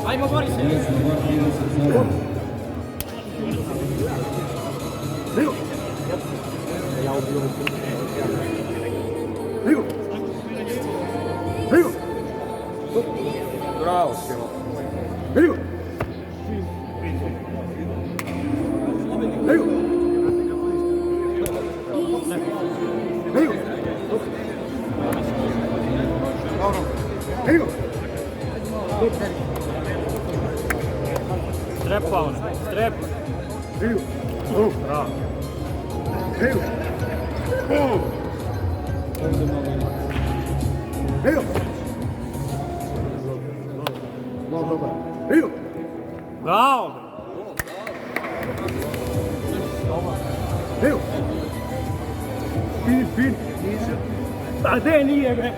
Ajmo Borise! Bravo, Stjevo. Strep, Paone, strep! Bravo! Bravo! Fin! A gde nije, bre?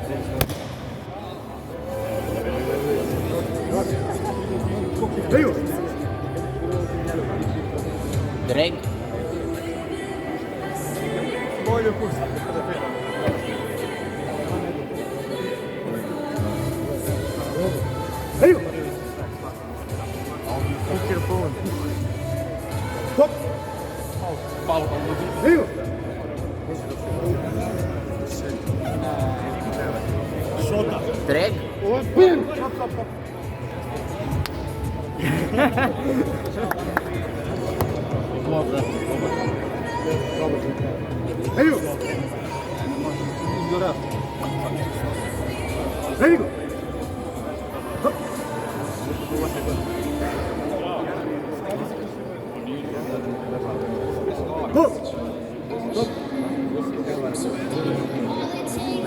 Drag. Bolje pusti. Drag.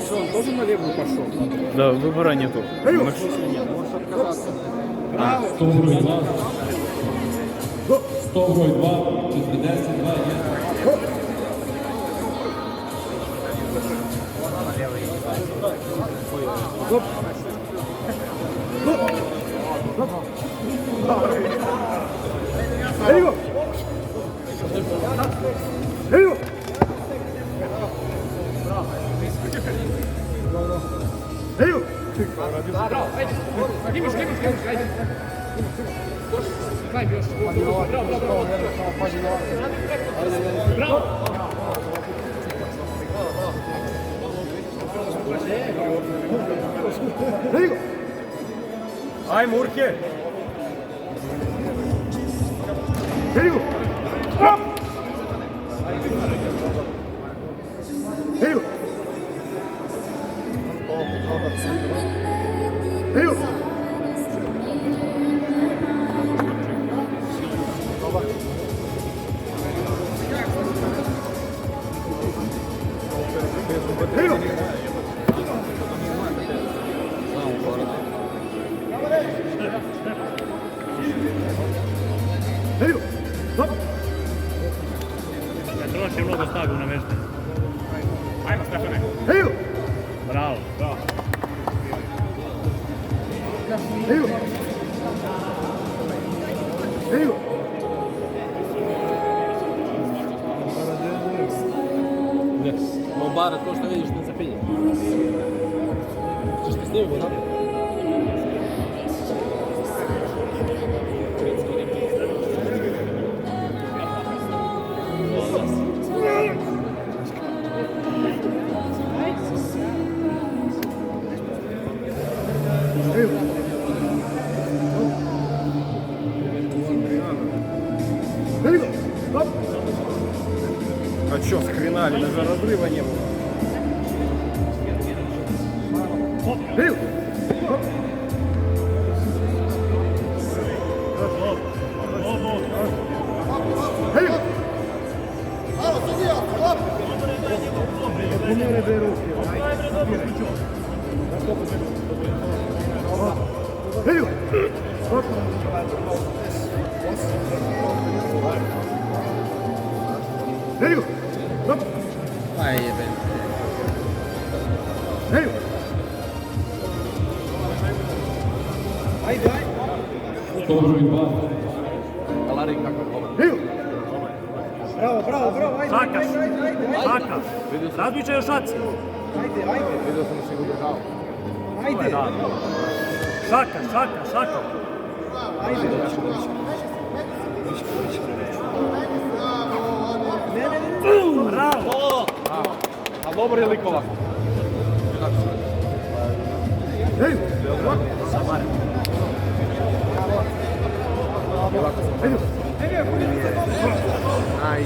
Что, он тоже на левую пошел? Да, выбора нету. Стоврой 2. Стоврой 2. 10, 2 є. Aj, Murke! Troši mnogo snagu na vežbe. Ajmo, Stefane. Bravo. Bara, to što vidiš ne zapinje. Češ ti snimimo, da? А чё, схренали, даже разрыва не было. Very good. Stop. Aj, jebem. Very good. Stop broj 2. Very good. Šakaš. Šakaš. Razmišljaj o šaci. Šakaš. Bravo. A dobro je likova. Very good. Very good. Aj.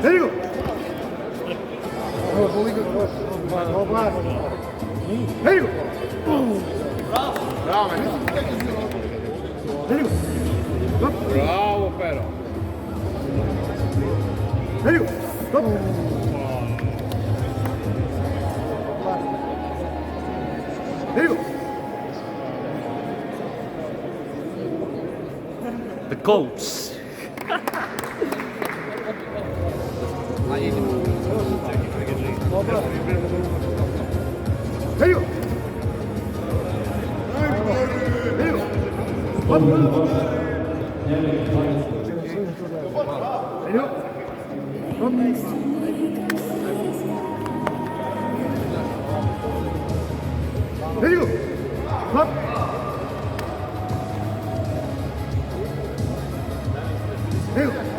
Very good. Very good. Bravo, Very good. Stop. Bravo, Pero. Very good. Stop. Very good. The coach. Very good. Very good. Stop broj 2. Very good. Stop. Very good. Stop. Very good.